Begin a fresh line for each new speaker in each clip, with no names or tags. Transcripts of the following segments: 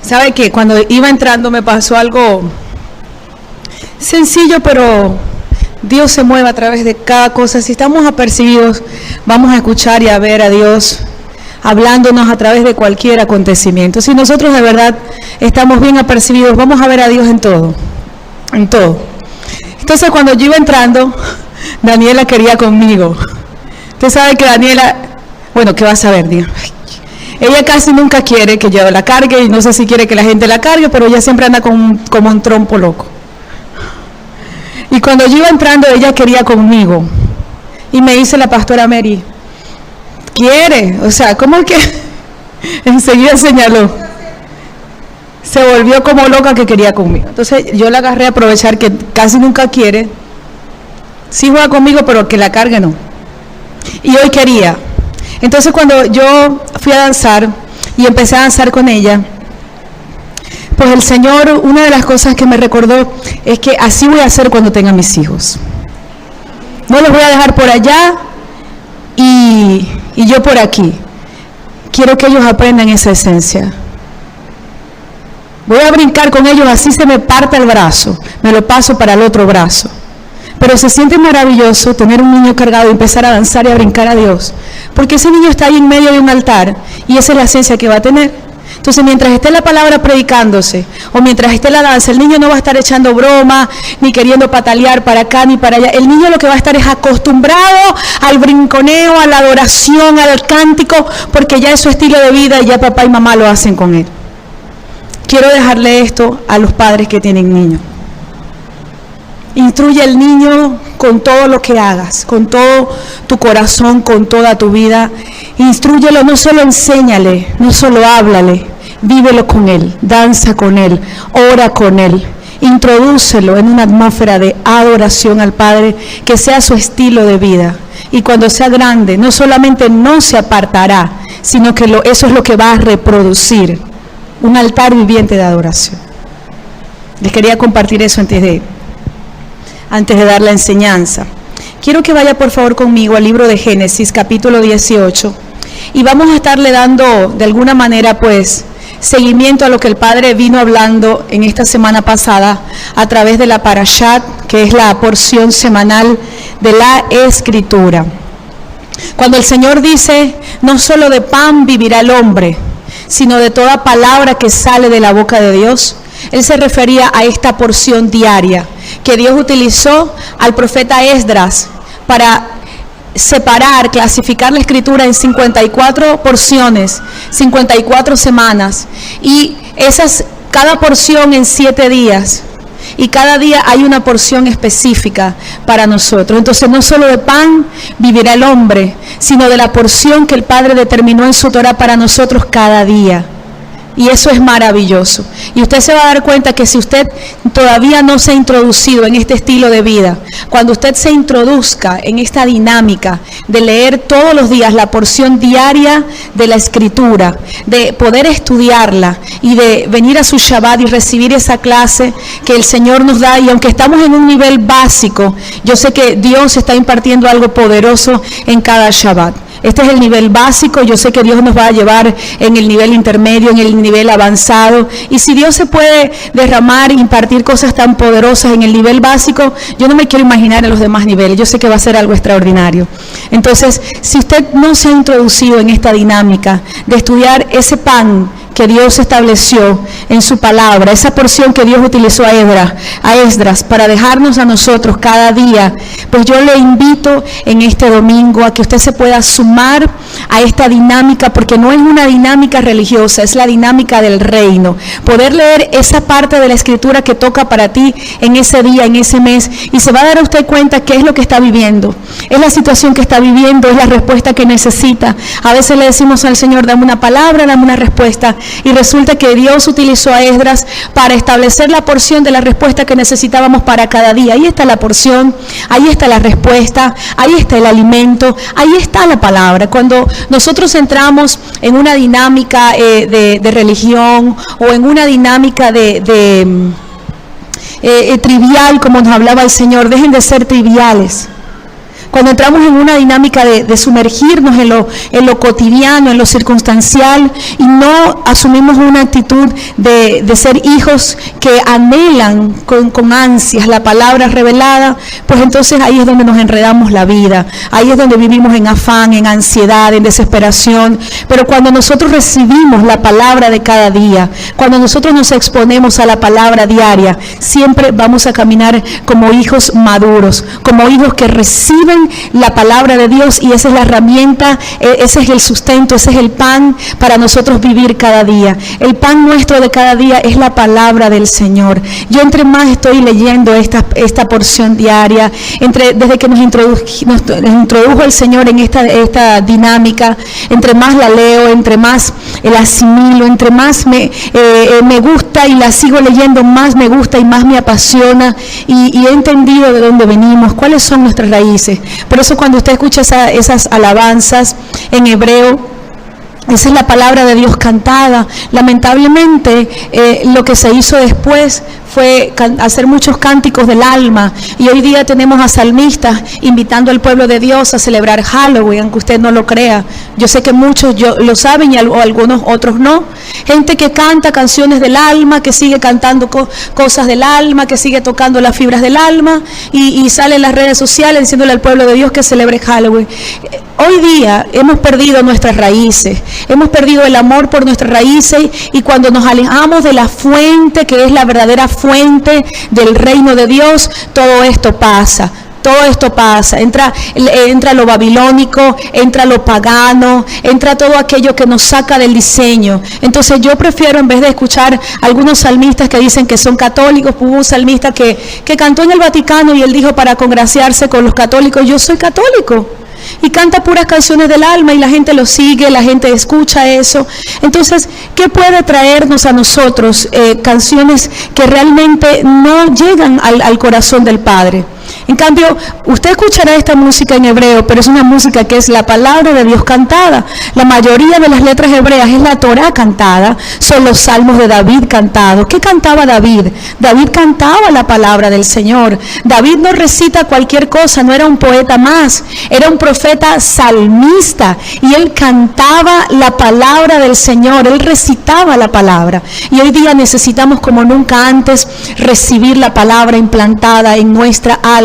¿Sabe qué? Cuando iba entrando me pasó algo sencillo, pero Dios se mueve a través de cada cosa. Si estamos apercibidos, vamos a escuchar y a ver a Dios hablándonos a través de cualquier acontecimiento. Si nosotros de verdad estamos bien apercibidos, vamos a ver a Dios en todo, en todo. Entonces cuando yo iba entrando, Daniela quería conmigo. Usted sabe que Daniela, bueno, ¿qué vas a ver, Dios? Ella casi nunca quiere que yo la cargue y no sé si quiere que la gente la cargue, pero ella siempre anda como un trompo loco. Y cuando yo iba entrando, ella quería conmigo. Y me dice la pastora Mary, ¿quiere? O sea, ¿cómo que? Enseguida señaló. Se volvió como loca que quería conmigo. Entonces yo la agarré a aprovechar que casi nunca quiere. Sí juega conmigo, pero que la cargue no. Y hoy quería. Entonces cuando yo fui a danzar y empecé a danzar con ella, pues el Señor, una de las cosas que me recordó es que así voy a hacer cuando tenga mis hijos. No los voy a dejar por allá y yo por aquí. Quiero que ellos aprendan esa esencia. Voy a brincar con ellos, así se me parte el brazo, me lo paso para el otro brazo. Pero se siente maravilloso tener un niño cargado y empezar a danzar y a brincar a Dios, porque ese niño está ahí en medio de un altar y esa es la esencia que va a tener. Entonces mientras esté la palabra predicándose o mientras esté la danza, el niño no va a estar echando broma ni queriendo patalear para acá ni para allá. El niño lo que va a estar es acostumbrado al brinconeo, a la adoración, al cántico, porque ya es su estilo de vida y ya papá y mamá lo hacen con él. Quiero dejarle esto a los padres que tienen niños. Instruye al niño con todo lo que hagas, con todo tu corazón, con toda tu vida. Instrúyelo, no solo enséñale, no solo háblale, vívelo con él, danza con él, ora con él. Introdúcelo en una atmósfera de adoración al Padre, que sea su estilo de vida. Y cuando sea grande, no solamente no se apartará, sino que eso es lo que va a reproducir, un altar viviente de adoración. Les quería compartir eso antes de dar la enseñanza. Quiero que vaya por favor conmigo al libro de Génesis, capítulo 18, y vamos a estarle dando de alguna manera pues seguimiento a lo que el Padre vino hablando en esta semana pasada a través de la Parashat, que es la porción semanal de la Escritura. Cuando el Señor dice, no solo de pan vivirá el hombre, sino de toda palabra que sale de la boca de Dios, Él se refería a esta porción diaria que Dios utilizó al profeta Esdras para separar, clasificar la escritura en 54 porciones, 54 semanas, y cada porción en 7 días. Y cada día hay una porción específica para nosotros. Entonces no solo de pan vivirá el hombre, sino de la porción que el Padre determinó en su Torah para nosotros cada día. Y eso es maravilloso. Y usted se va a dar cuenta que si usted todavía no se ha introducido en este estilo de vida, cuando usted se introduzca en esta dinámica de leer todos los días la porción diaria de la Escritura, de poder estudiarla y de venir a su Shabbat y recibir esa clase que el Señor nos da, y aunque estamos en un nivel básico, yo sé que Dios está impartiendo algo poderoso en cada Shabbat. Este es el nivel básico, yo sé que Dios nos va a llevar en el nivel intermedio, en el nivel avanzado, y si Dios se puede derramar e impartir cosas tan poderosas en el nivel básico, yo no me quiero imaginar en los demás niveles, yo sé que va a ser algo extraordinario. Entonces, si usted no se ha introducido en esta dinámica de estudiar ese pan que Dios estableció en su palabra, esa porción que Dios utilizó a Esdras para dejarnos a nosotros cada día, pues yo le invito en este domingo a que usted se pueda sumar a esta dinámica, porque no es una dinámica religiosa, es la dinámica del reino. Poder leer esa parte de la Escritura que toca para ti en ese día, en ese mes, y se va a dar a usted cuenta qué es lo que está viviendo, es la situación que está viviendo, es la respuesta que necesita. A veces le decimos al Señor, dame una palabra, dame una respuesta, y resulta que Dios utilizó a Esdras para establecer la porción de la respuesta que necesitábamos para cada día. Ahí está la porción, ahí está la respuesta, ahí está el alimento, ahí está la palabra. Cuando nosotros entramos en una dinámica de religión o en una dinámica trivial, como nos hablaba el Señor, dejen de ser triviales. cuando entramos en una dinámica de sumergirnos en lo cotidiano, en lo circunstancial, y no asumimos una actitud de ser hijos que anhelan con ansias la palabra revelada, pues entonces ahí es donde nos enredamos la vida, ahí es donde vivimos en afán, en ansiedad, en desesperación. Pero cuando nosotros recibimos la palabra de cada día, cuando nosotros nos exponemos a la palabra diaria, siempre vamos a caminar como hijos maduros, como hijos que reciben la palabra de Dios, y esa es la herramienta, ese es el sustento, ese es el pan para nosotros vivir cada día. El pan nuestro de cada día es la palabra del Señor. Yo entre más estoy leyendo esta porción diaria, desde que nos introdujo el Señor en esta dinámica, entre más la leo, entre más la asimilo, entre más me gusta y la sigo leyendo, más me gusta y más me apasiona, y he entendido de dónde venimos, cuáles son nuestras raíces. Por eso cuando usted escucha esas alabanzas en hebreo, esa es la palabra de Dios cantada. Lamentablemente, lo que se hizo después fue hacer muchos cánticos del alma, y hoy día tenemos a salmistas invitando al pueblo de Dios a celebrar Halloween, aunque usted no lo crea. Yo sé que muchos lo saben y algunos otros no. Gente que canta canciones del alma, que sigue cantando cosas del alma, que sigue tocando las fibras del alma, y sale en las redes sociales diciéndole al pueblo de Dios que celebre Halloween. Hoy día hemos perdido nuestras raíces, hemos perdido el amor por nuestras raíces, y cuando nos alejamos de la fuente, que es la verdadera fuente del reino de Dios, todo esto pasa. Todo esto pasa, entra lo babilónico, entra lo pagano, entra todo aquello que nos saca del diseño. Entonces yo prefiero, en vez de escuchar algunos salmistas que dicen que son católicos, hubo un salmista que cantó en el Vaticano y él dijo, para congraciarse con los católicos, yo soy católico. Y canta puras canciones del alma, y la gente lo sigue, la gente escucha eso. Entonces, ¿qué puede traernos a nosotros canciones que realmente no llegan al corazón del Padre? En cambio, usted escuchará esta música en hebreo, pero es una música que es la palabra de Dios cantada. La mayoría de las letras hebreas es la Torá cantada, son los salmos de David cantados. ¿Qué cantaba David? David cantaba la palabra del Señor. David no recita cualquier cosa, no era un poeta más, era un profeta salmista, y él cantaba la palabra del Señor, él recitaba la palabra. Y hoy día necesitamos como nunca antes recibir la palabra implantada en nuestra alma,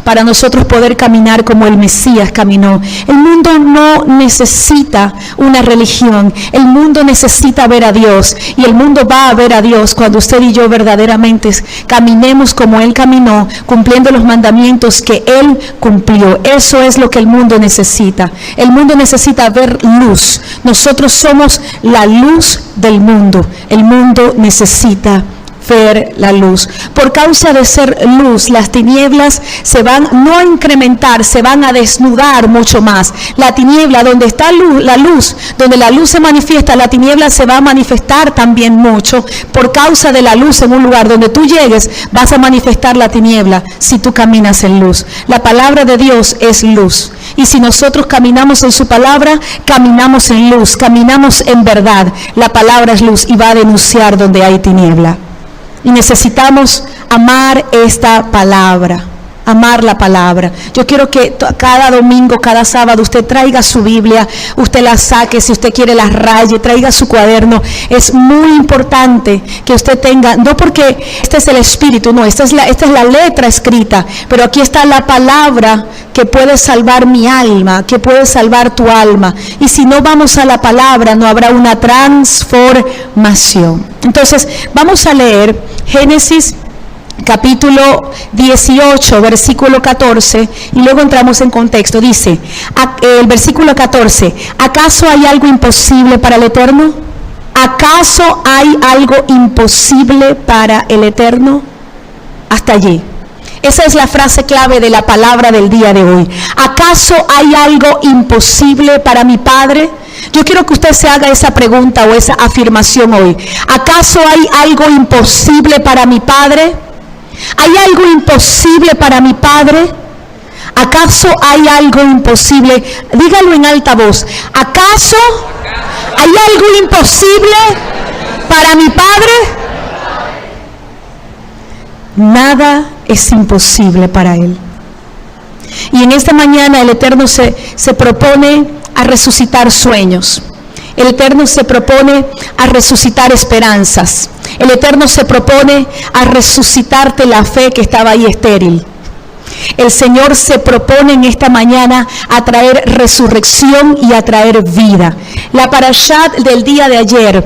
para nosotros poder caminar como el Mesías caminó. El mundo no necesita una religión, el mundo necesita ver a Dios, y el mundo va a ver a Dios cuando usted y yo verdaderamente caminemos como Él caminó, cumpliendo los mandamientos que Él cumplió. Eso es lo que el mundo necesita. El mundo necesita ver luz. Nosotros somos la luz del mundo. El mundo necesita ver la luz. Por causa de ser luz, las tinieblas se van no a incrementar, se van a desnudar mucho más. La tiniebla, donde está la luz, donde la luz se manifiesta, la tiniebla se va a manifestar también mucho. Por causa de la luz, en un lugar donde tú llegues, vas a manifestar la tiniebla si tú caminas en luz. La palabra de Dios es luz. Y si nosotros caminamos en su palabra, caminamos en luz, caminamos en verdad. La palabra es luz y va a denunciar donde hay tiniebla. Y necesitamos amar esta palabra, amar la palabra. Yo quiero que cada domingo, cada sábado, usted traiga su Biblia, usted la saque, si usted quiere la raye, traiga su cuaderno. Es muy importante que usted tenga, no porque este es el espíritu, no, esta es la letra escrita, pero aquí está la palabra que puede salvar mi alma, que puede salvar tu alma. Y si no vamos a la palabra, no habrá una transformación. Entonces, vamos a leer Génesis capítulo 18, versículo 14, y luego entramos en contexto. Dice, el versículo 14, ¿acaso hay algo imposible para el Eterno? ¿Acaso hay algo imposible para el Eterno? Hasta allí. Esa es la frase clave de la palabra del día de hoy. ¿Acaso hay algo imposible para mi Padre? Yo quiero que usted se haga esa pregunta o esa afirmación hoy. ¿Acaso hay algo imposible para mi Padre? ¿Hay algo imposible para mi Padre? ¿Acaso hay algo imposible? Dígalo en alta voz. ¿Acaso hay algo imposible para mi Padre? Nada es imposible para Él. Y en esta mañana el Eterno se propone a resucitar sueños. El Eterno se propone a resucitar esperanzas. El Eterno se propone a resucitarte la fe que estaba ahí estéril. El Señor se propone en esta mañana a traer resurrección y a traer vida. La parashat del día de ayer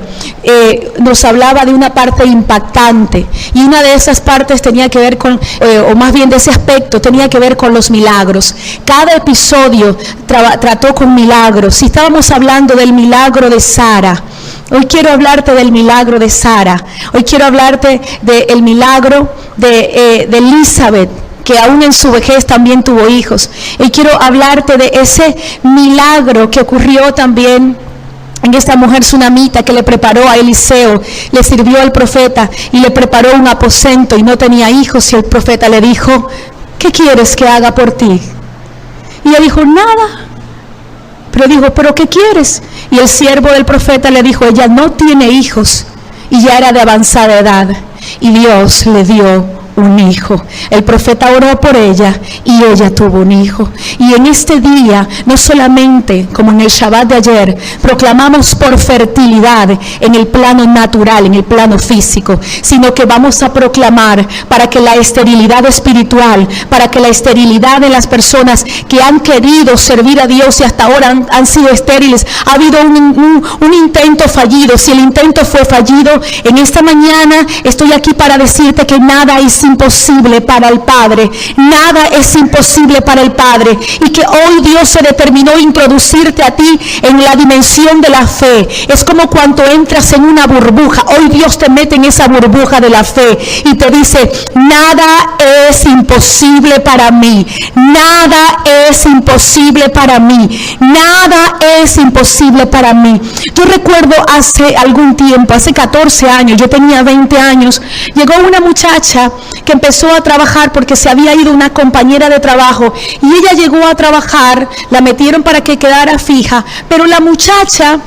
nos hablaba de una parte impactante, y una de esas partes tenía que ver con, o más bien de ese aspecto, tenía que ver con los milagros. Cada episodio trató con milagros. Si estábamos hablando del milagro de Sara, hoy quiero hablarte del milagro de Sara. Hoy quiero hablarte del milagro de Elizabeth, que aún en su vejez también tuvo hijos. Y quiero hablarte de ese milagro que ocurrió también en esta mujer sunamita que le preparó a Eliseo, le sirvió al profeta y le preparó un aposento y no tenía hijos, y el profeta le dijo: ¿qué quieres que haga por ti? Y ella dijo: nada. Pero dijo: ¿pero qué quieres? Y el siervo del profeta le dijo: ella no tiene hijos y ya era de avanzada edad, y Dios le dio un hijo. El profeta oró por ella y ella tuvo un hijo. Y en este día, no solamente como en el Shabbat de ayer, proclamamos por fertilidad en el plano natural, en el plano físico, sino que vamos a proclamar para que la esterilidad espiritual, para que la esterilidad de las personas que han querido servir a Dios y hasta ahora han sido estériles, ha habido un intento fallido. Si el intento fue fallido, en esta mañana estoy aquí para decirte que nada es imposible para el Padre. Nada es imposible para el Padre. Y que hoy Dios se determinó introducirte a ti en la dimensión de la fe. Es como cuando entras en una burbuja. Hoy Dios te mete en esa burbuja de la fe y te dice: nada es imposible para mí. Nada es imposible para mí. Nada es imposible para mí. Yo recuerdo hace algún tiempo, hace 14 años, yo tenía 20 años, llegó una muchacha que empezó a trabajar porque se había ido una compañera de trabajo, y ella llegó a trabajar, la metieron para que quedara fija, pero la muchacha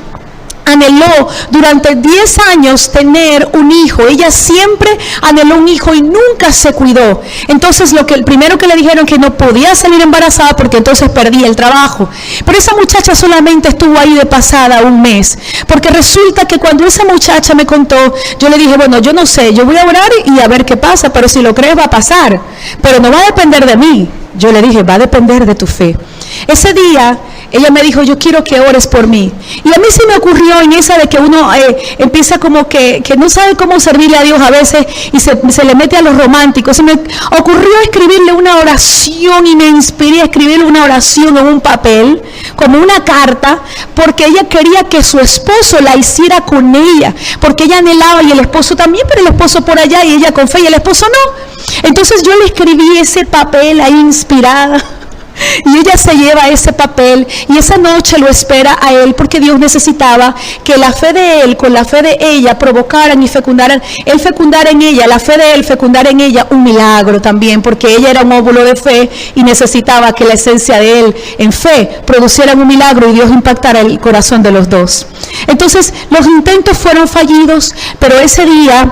anheló durante 10 años tener un hijo. Ella siempre anheló un hijo y nunca se cuidó. Entonces el primero que le dijeron que no podía salir embarazada porque entonces perdía el trabajo. Pero esa muchacha solamente estuvo ahí de pasada un mes, porque resulta que cuando esa muchacha me contó, yo le dije: bueno, yo no sé, yo voy a orar y a ver qué pasa, pero si lo crees va a pasar, pero no va a depender de mí. Yo le dije: va a depender de tu fe. Ese día ella me dijo: yo quiero que ores por mí. Y a mí se me ocurrió en esa de que uno empieza como que no sabe cómo servirle a Dios a veces y se le mete a los románticos. Se me ocurrió escribirle una oración y me inspiré a escribirle una oración en un papel, como una carta, porque ella quería que su esposo la hiciera con ella, porque ella anhelaba, y el esposo también, pero el esposo por allá y ella con fe y el esposo no. Entonces yo le escribí ese papel ahí inspirada. Y ella se lleva ese papel y esa noche lo espera a él, porque Dios necesitaba que la fe de él con la fe de ella provocaran y fecundaran, él fecundara en ella, la fe de él fecundara en ella un milagro también, porque ella era un óvulo de fe y necesitaba que la esencia de él en fe produciera un milagro y Dios impactara el corazón de los dos. Entonces los intentos fueron fallidos, pero ese día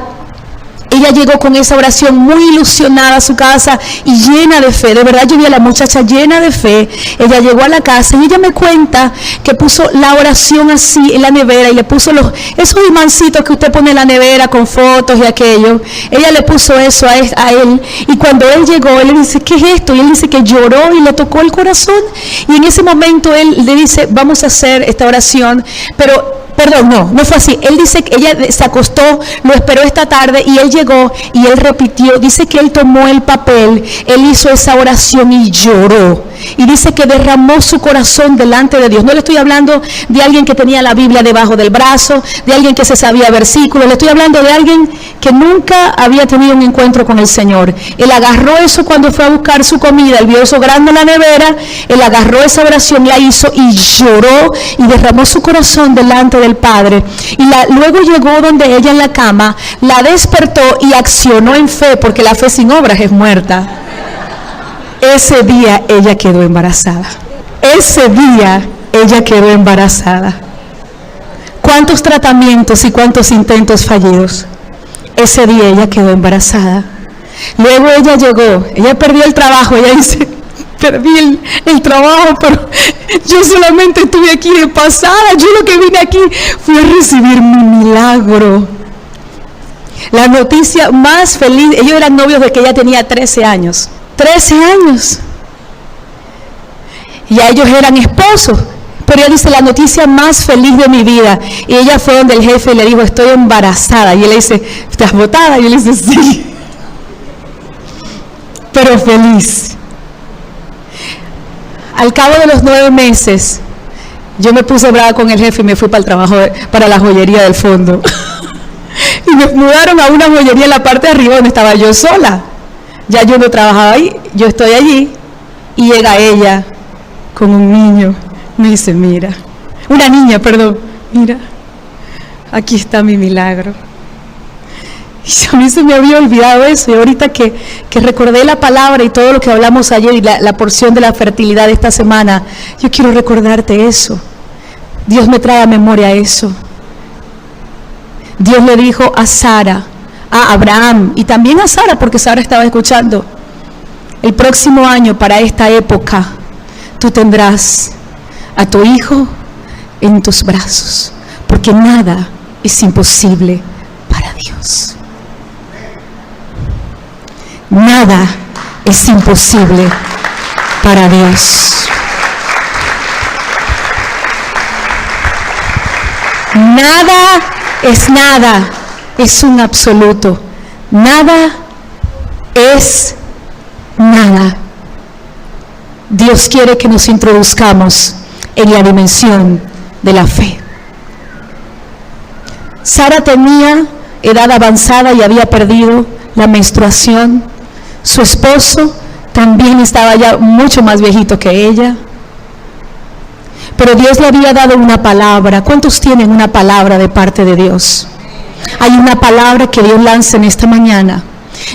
ella llegó con esa oración muy ilusionada a su casa y llena de fe. De verdad, yo vi a la muchacha llena de fe. Ella llegó a la casa y ella me cuenta que puso la oración así en la nevera y le puso esos imancitos que usted pone en la nevera con fotos y aquello. Ella le puso eso a él, y cuando él llegó, él le dice: ¿qué es esto? Y él dice que lloró y le tocó el corazón. Y en ese momento él le dice: vamos a hacer esta oración, pero perdón, no fue así. Él dice que ella se acostó, lo esperó esta tarde y él llegó y él repitió. Dice que él tomó el papel, él hizo esa oración y lloró. Y dice que derramó su corazón delante de Dios. No le estoy hablando de alguien que tenía la Biblia debajo del brazo, de alguien que se sabía versículos. Le estoy hablando de alguien que nunca había tenido un encuentro con el Señor. Él agarró eso cuando fue a buscar su comida. Él vio eso grande en la nevera. Él agarró esa oración, la hizo y lloró y derramó su corazón delante del Padre. Y luego llegó donde ella en la cama, la despertó y accionó en fe, porque la fe sin obras es muerta. Ese día ella quedó embarazada. Ese día ella quedó embarazada. ¿Cuántos tratamientos y cuántos intentos fallidos? Ese día ella quedó embarazada. Luego ella llegó, ella perdió el trabajo, ella dice: perdí el trabajo, pero yo solamente estuve aquí de pasada. Yo lo que vine aquí fue a recibir mi milagro. La noticia más feliz, ellos eran novios desde que ella tenía 13 años. 13 años. Y a ellos eran esposos. Pero ella dice, la noticia más feliz de mi vida. Y ella fue donde el jefe le dijo, estoy embarazada. Y él le dice, ¿estás botada? Y él dice, sí. Pero feliz. Al cabo de los 9 meses, yo me puse brava con el jefe y me fui para el trabajo, para la joyería del fondo. Y me mudaron a una joyería en la parte de arriba donde estaba yo sola. Ya yo no trabajaba ahí, yo estoy allí. Y llega ella con un niño. Me dice, mira, una niña, perdón, mira, aquí está mi milagro. Y a mí se me había olvidado eso, y ahorita que recordé la palabra y todo lo que hablamos ayer y la porción de la fertilidad de esta semana, yo quiero recordarte eso. Dios me trae a memoria eso. Dios le dijo a Sara, a Abraham y también a Sara, porque Sara estaba escuchando, el próximo año para esta época tú tendrás a tu hijo en tus brazos, porque nada es imposible para Dios. Nada es imposible para Dios. Nada es nada, es un absoluto. Nada es nada. Dios quiere que nos introduzcamos en la dimensión de la fe. Sara tenía edad avanzada y había perdido la menstruación. Su esposo también estaba ya mucho más viejito que ella. Pero Dios le había dado una palabra. ¿Cuántos tienen una palabra de parte de Dios? Hay una palabra que Dios lanza en esta mañana.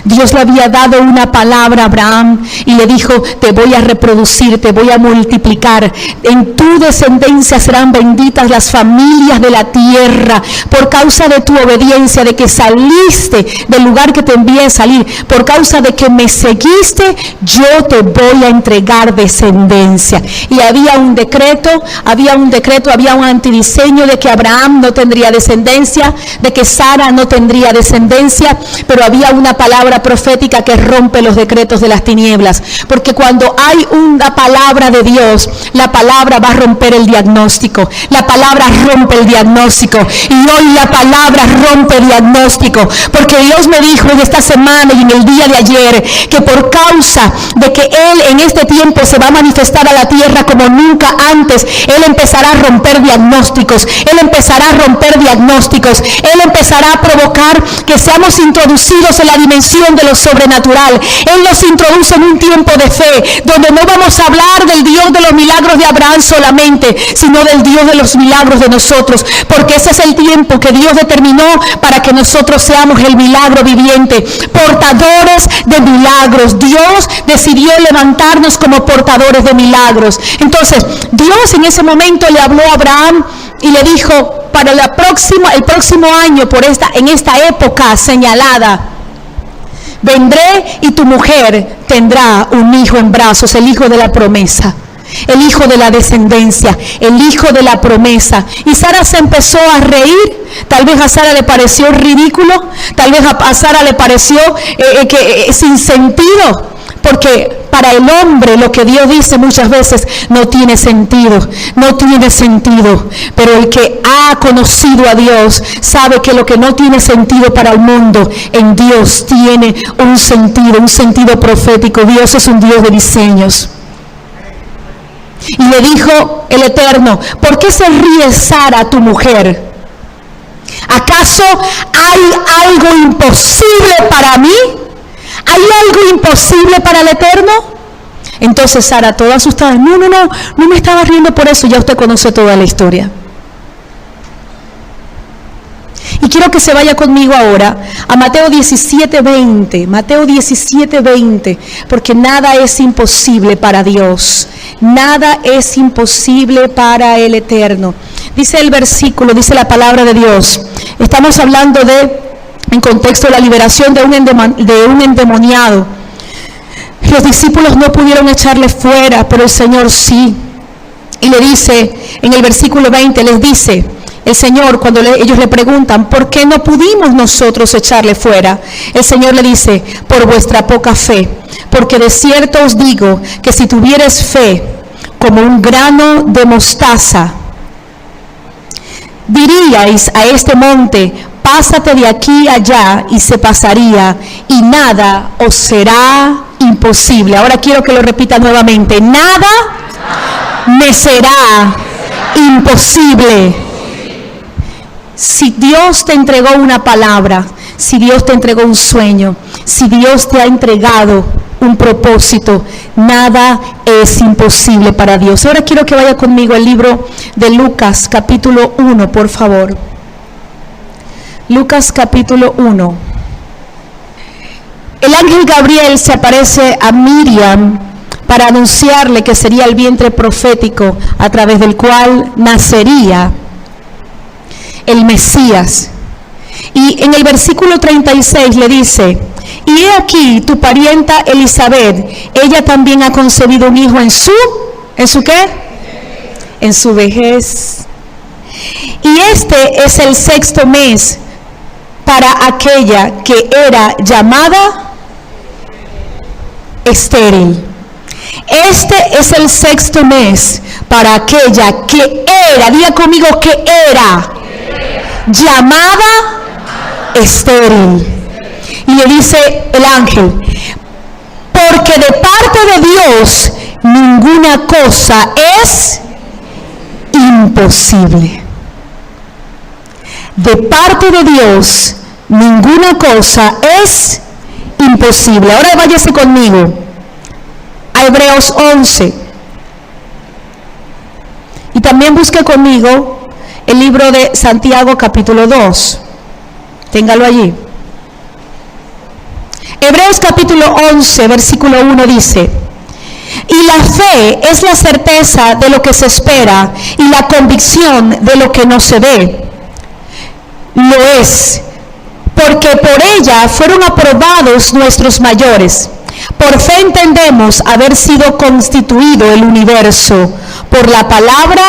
Dios le había dado una palabra a Abraham y le dijo, te voy a reproducir, te voy a multiplicar, en tu descendencia serán benditas las familias de la tierra, por causa de tu obediencia, de que saliste del lugar que te envié a salir, por causa de que me seguiste, yo te voy a entregar descendencia. Y había un decreto, había un antidiseño de que Abraham no tendría descendencia, de que Sara no tendría descendencia, pero había una palabra profética que rompe los decretos de las tinieblas, porque cuando hay una palabra de Dios, la palabra va a romper el diagnóstico, la palabra rompe el diagnóstico, y hoy la palabra rompe el diagnóstico, porque Dios me dijo en esta semana y en el día de ayer, que por causa de que Él en este tiempo se va a manifestar a la tierra como nunca antes, Él empezará a romper diagnósticos, Él empezará a romper diagnósticos, Él empezará a provocar que seamos introducidos en la dimensión de lo sobrenatural. Él nos introduce en un tiempo de fe, donde no vamos a hablar del Dios de los milagros de Abraham solamente, sino del Dios de los milagros de nosotros, porque ese es el tiempo que Dios determinó para que nosotros seamos el milagro viviente, portadores de milagros. Dios decidió levantarnos como portadores de milagros. Entonces, Dios en ese momento le habló a Abraham y le dijo, para el próximo año, en esta época señalada, vendré y tu mujer tendrá un hijo en brazos, el hijo de la promesa, el hijo de la descendencia, el hijo de la promesa. Y Sara se empezó a reír. Tal vez a Sara le pareció ridículo, tal vez a Sara le pareció sin sentido, porque para el hombre lo que Dios dice muchas veces no tiene sentido, pero el que ha conocido a Dios sabe que lo que no tiene sentido para el mundo, en Dios tiene un sentido profético. Dios es un Dios de diseños. Y le dijo el Eterno, ¿por qué se ríe Sara, tu mujer? ¿Acaso hay algo imposible para mí? ¿Hay algo imposible para el Eterno? Entonces Sara, toda asustada, no me estaba riendo por eso, ya usted conoce toda la historia. Y quiero que se vaya conmigo ahora a Mateo 17:20, porque nada es imposible para Dios, nada es imposible para el Eterno. Dice el versículo, dice la palabra de Dios, estamos hablando en contexto de la liberación de un endemoniado. Los discípulos no pudieron echarle fuera, pero el Señor sí. Y le dice, en el versículo 20, les dice el Señor, cuando ellos le preguntan, ¿por qué no pudimos nosotros echarle fuera? El Señor le dice, por vuestra poca fe. Porque de cierto os digo que si tuvieres fe como un grano de mostaza, diríais a este monte, pásate de aquí allá, y se pasaría, y nada os será imposible. Ahora quiero que lo repita nuevamente. Nada me será imposible. Si Dios te entregó una palabra, si Dios te entregó un sueño, si Dios te ha entregado un propósito, nada es imposible para Dios. Ahora quiero que vaya conmigo al libro de Lucas capítulo 1, por favor. Lucas capítulo 1. El ángel Gabriel se aparece a Miriam para anunciarle que sería el vientre profético a través del cual nacería el Mesías. Y en el versículo 36 le dice, y he aquí tu parienta Elizabeth, ella también ha concebido un hijo ¿en su qué? En su vejez. Y este es el 6º mes para aquella que era llamada estéril. Este es el 6º mes para aquella que era, diga conmigo, que era llamada estéril. Y le dice el ángel, porque de parte de Dios ninguna cosa es imposible. De parte de Dios ninguna cosa es imposible. Ahora váyase conmigo a Hebreos 11. Y también busque conmigo el libro de Santiago capítulo 2. Téngalo allí. Hebreos capítulo 11, versículo 1 dice, y la fe es la certeza de lo que se espera y la convicción de lo que no se ve. Lo es, porque por ella fueron aprobados nuestros mayores. Por fe entendemos haber sido constituido el universo por la palabra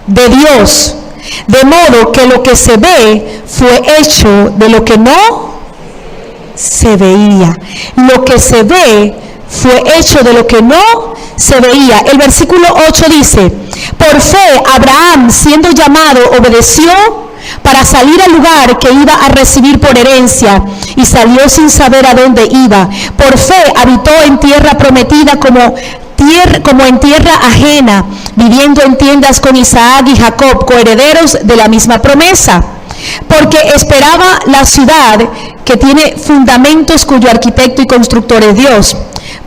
de Dios, de modo que lo que se ve fue hecho de lo que no se veía. Lo que se ve fue hecho de lo que no se veía. El versículo 8 dice, por fe Abraham, siendo llamado, obedeció para salir al lugar que iba a recibir por herencia, y salió sin saber a dónde iba. Por fe habitó en tierra prometida como en tierra ajena, viviendo en tiendas con Isaac y Jacob, coherederos de la misma promesa, porque esperaba la ciudad que tiene fundamentos, cuyo arquitecto y constructor es Dios.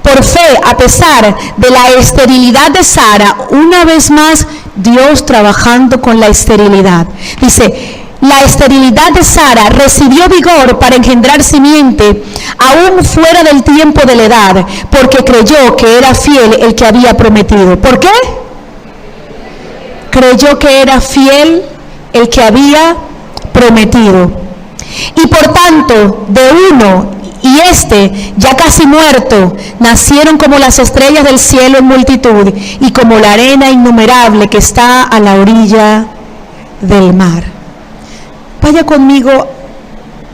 Por fe, a pesar de la esterilidad de Sara, una vez más Dios trabajando con la esterilidad. Dice, la esterilidad de Sara recibió vigor para engendrar simiente, aún fuera del tiempo de la edad, porque creyó que era fiel el que había prometido. ¿Por qué? Creyó que era fiel el que había prometido. Y por tanto, de uno, y ya casi muerto, nacieron como las estrellas del cielo en multitud, y como la arena innumerable que está a la orilla del mar. Vaya conmigo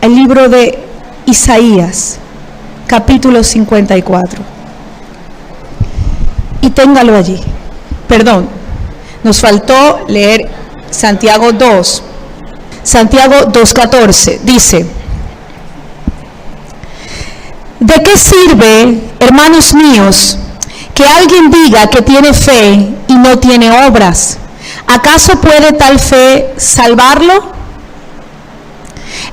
al libro de Isaías, capítulo 54. Y téngalo allí. Perdón, nos faltó leer Santiago 2. Santiago 2:14 dice, ¿de qué sirve, hermanos míos, que alguien diga que tiene fe y no tiene obras? ¿Acaso puede tal fe salvarlo?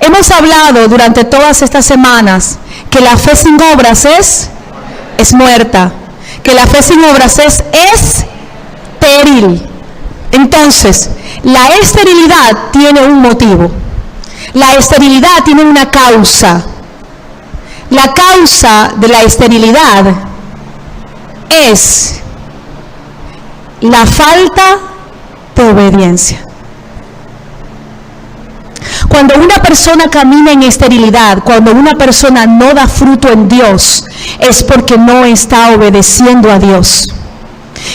Hemos hablado durante todas estas semanas que la fe sin obras es muerta, que la fe sin obras es estéril. Entonces, la esterilidad tiene un motivo, la esterilidad tiene una causa. La causa de la esterilidad es la falta de obediencia. Cuando una persona camina en esterilidad, cuando una persona no da fruto en Dios, es porque no está obedeciendo a Dios.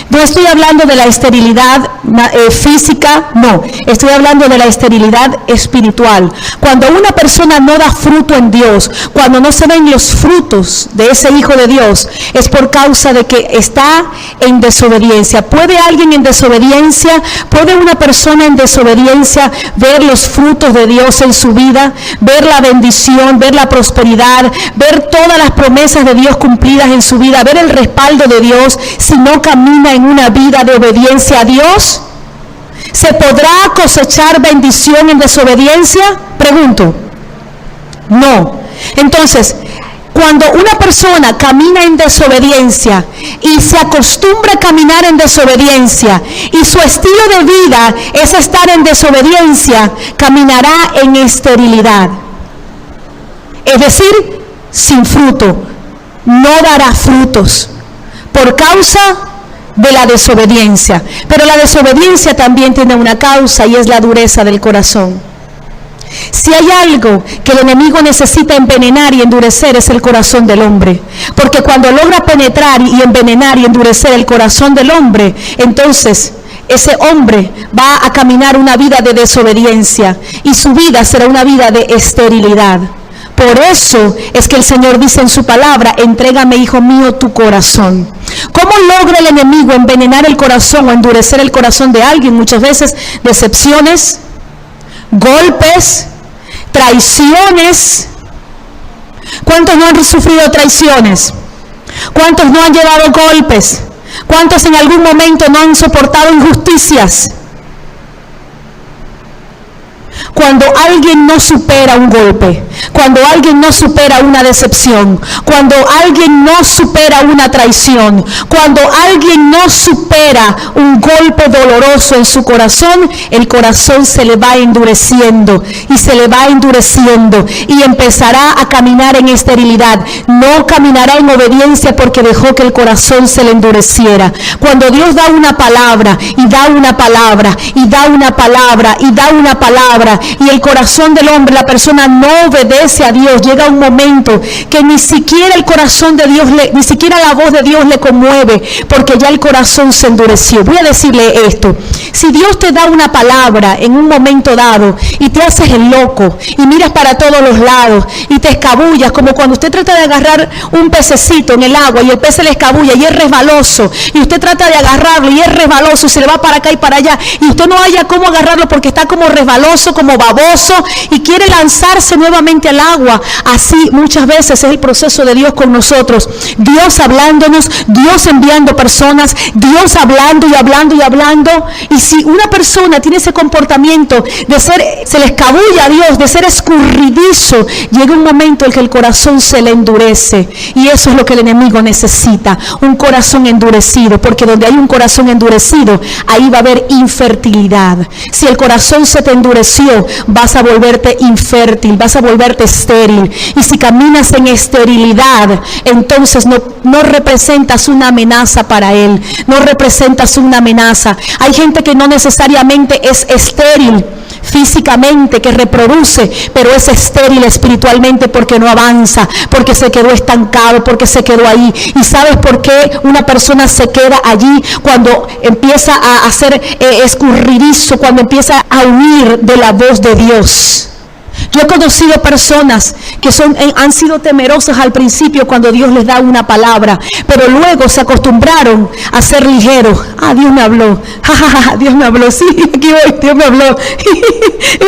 No estoy hablando de la esterilidad física, no. Estoy hablando de la esterilidad espiritual. Cuando una persona no da fruto en Dios, cuando no se ven los frutos de ese hijo de Dios, es por causa de que está en desobediencia. ¿Puede alguien en desobediencia, puede una persona en desobediencia ver los frutos de Dios en su vida? Ver la bendición, ver la prosperidad, ver todas las promesas de Dios cumplidas en su vida, ver el respaldo de Dios si no camina en una vida de obediencia a Dios? ¿Se podrá cosechar bendición en desobediencia? Pregunto. No. Entonces, cuando una persona camina en desobediencia y se acostumbra a caminar en desobediencia y su estilo de vida es estar en desobediencia, caminará en esterilidad. Es decir, sin fruto. No dará frutos por causa de la desobediencia. Pero la desobediencia también tiene una causa, y es la dureza del corazón. Si hay algo que el enemigo necesita envenenar y endurecer, es el corazón del hombre. Porque cuando logra penetrar y envenenar y endurecer el corazón del hombre, entonces ese hombre va a caminar una vida de desobediencia y su vida será una vida de esterilidad. Por eso es que el Señor dice en su palabra: entrégame, hijo mío, tu corazón. ¿Cómo logra el enemigo envenenar el corazón o endurecer el corazón de alguien? Muchas veces decepciones, golpes, traiciones. ¿Cuántos no han sufrido traiciones? ¿Cuántos no han llevado golpes? ¿Cuántos en algún momento no han soportado injusticias? Cuando alguien no supera un golpe, cuando alguien no supera una decepción, cuando alguien no supera una traición, cuando alguien no supera un golpe doloroso en su corazón, el corazón se le va endureciendo y se le va endureciendo y empezará a caminar en esterilidad. No caminará en obediencia porque dejó que el corazón se le endureciera. Cuando Dios da una palabra y da una palabra y da una palabra y da una palabra, y el corazón del hombre, la persona no obedece a Dios, llega un momento que ni siquiera el corazón de Dios, ni siquiera la voz de Dios le conmueve, porque ya el corazón se endureció. Voy a decirle esto: si Dios te da una palabra en un momento dado y te haces el loco y miras para todos los lados y te escabullas, como cuando usted trata de agarrar un pececito en el agua y el pez se le escabulla y es resbaloso, y usted trata de agarrarlo y es resbaloso y se le va para acá y para allá, y usted no haya cómo agarrarlo porque está como resbaloso, como baboso, y quiere lanzarse nuevamente al agua. Así muchas veces es el proceso de Dios con nosotros. Dios hablándonos, Dios enviando personas, Dios hablando y hablando y hablando. Y si una persona tiene ese comportamiento de ser, se le escabulla a Dios, de ser escurridizo, llega un momento en que el corazón se le endurece, y eso es lo que el enemigo necesita: un corazón endurecido, porque donde hay un corazón endurecido, ahí va a haber infertilidad. Si el corazón se te endureció, vas a volverte infértil, vas a volverte estéril. Y si caminas en esterilidad, entonces no representas una amenaza para Él, no representas una amenaza. Hay gente que no necesariamente es estéril físicamente, que reproduce, pero es estéril espiritualmente porque no avanza, porque se quedó estancado, porque se quedó ahí. ¿Y sabes por qué una persona se queda allí? Cuando empieza a hacer escurridizo, cuando empieza a huir de la voz de Dios. Yo he conocido personas que han sido temerosas al principio cuando Dios les da una palabra, pero luego se acostumbraron a ser ligeros. Dios me habló, Dios me habló, sí, aquí voy, Dios me habló, Él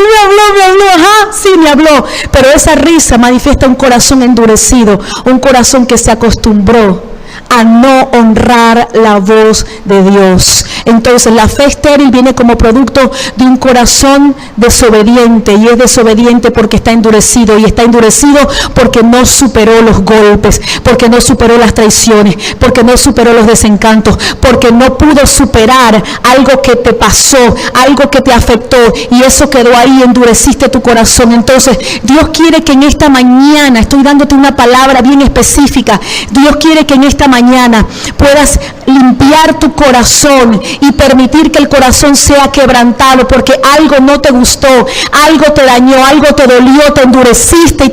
me habló, sí me habló. Pero esa risa manifiesta un corazón endurecido, un corazón que se acostumbró a no honrar la voz de Dios. Entonces la fe estéril viene como producto de un corazón desobediente, y es desobediente porque está endurecido, y está endurecido porque no superó los golpes, porque no superó las traiciones, porque no superó los desencantos, porque no pudo superar algo que te pasó, algo que te afectó, y eso quedó ahí, endureciste tu corazón. Entonces Dios quiere que en esta mañana, estoy dándote una palabra bien específica, Dios quiere que en esta esta mañana puedas limpiar tu corazón y permitir que el corazón sea quebrantado, porque algo no te gustó, algo te dañó, algo te dolió, te endureciste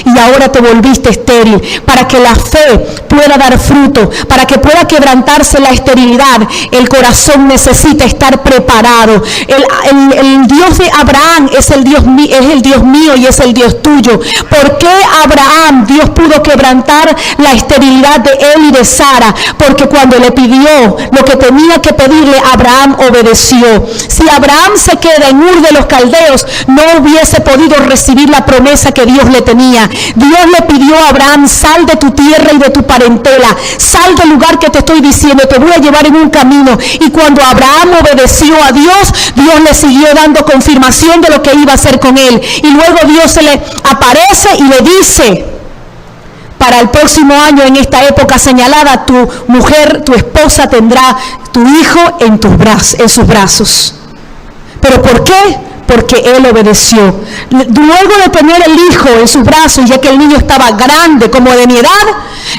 y ahora te volviste estéril. Para que la fe pueda dar fruto, para que pueda quebrantarse la esterilidad, el corazón necesita estar preparado. El Dios de Abraham es el Dios mío y es el Dios tuyo. ¿Por qué Abraham, Dios pudo quebrantar la esterilidad de él y de Sara? Porque cuando le pidió lo que tenía que pedirle, Abraham obedeció. Si Abraham se queda en Ur de los Caldeos, no hubiese podido recibir la promesa que Dios le tenía. Dios le pidió a Abraham: sal de tu tierra y de tu parentela, sal del lugar que te estoy diciendo, te voy a llevar en un camino. Y cuando Abraham obedeció a Dios, Dios le siguió dando confirmación de lo que iba a hacer con él. Y luego Dios se le aparece y le dice: para el próximo año, en esta época señalada, tu mujer, tu esposa, tendrá tu hijo en sus brazos. ¿Pero por qué? Porque él obedeció. Luego de tener el hijo en sus brazos, ya que el niño estaba grande, como de mi edad,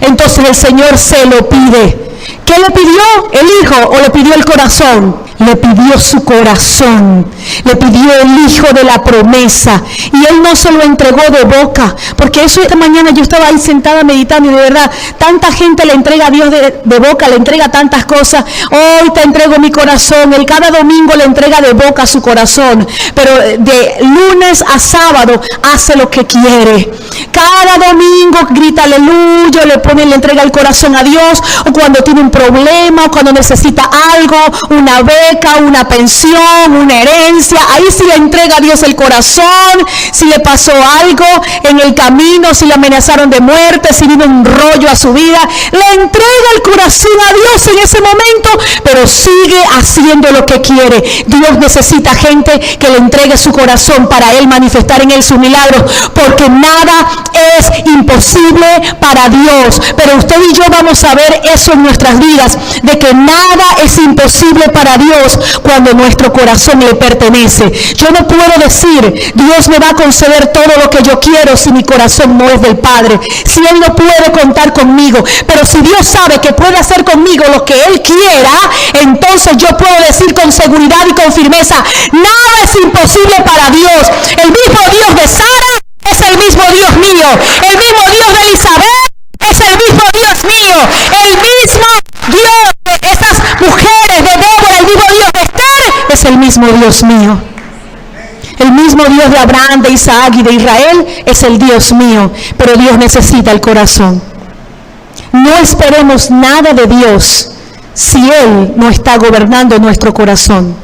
entonces el Señor se lo pide. ¿Qué le pidió? ¿El hijo o le pidió el corazón? Le pidió su corazón, le pidió el hijo de la promesa, y él no se lo entregó de boca, porque eso esta mañana yo estaba ahí sentada meditando, y de verdad, tanta gente le entrega a Dios de boca, le entrega tantas cosas. Hoy te entrego mi corazón, él cada domingo le entrega de boca su corazón, pero de lunes a sábado hace lo que quiere. Cada domingo grita aleluya, le entrega el corazón a Dios, o cuando tiene un problema, o cuando necesita algo, una beca, una pensión, una herencia, ahí sí le entrega a Dios el corazón. Si le pasó algo en el camino, si le amenazaron de muerte, si vino un rollo a su vida, le entrega el corazón a Dios en ese momento, pero sigue haciendo lo que quiere. Dios necesita gente que le entregue su corazón para él manifestar en él su milagro, porque nada es imposible para Dios. Pero usted y yo vamos a ver eso en nuestras vidas, de que nada es imposible para Dios cuando nuestro corazón le pertenece. Yo no puedo decir: Dios me va a conceder todo lo que yo quiero, si mi corazón no es del Padre, si Él no puede contar conmigo. Pero si Dios sabe que puede hacer conmigo lo que Él quiera, entonces yo puedo decir con seguridad y con firmeza: nada es imposible para Dios. El mismo Dios de Sara es el mismo Dios mío, el mismo Dios de Elizabeth es el mismo Dios mío, el mismo Dios de esas mujeres, de Débora, el mismo Dios de Esther es el mismo Dios mío. El mismo Dios de Abraham, de Isaac y de Israel es el Dios mío, pero Dios necesita el corazón. No esperemos nada de Dios si Él no está gobernando nuestro corazón.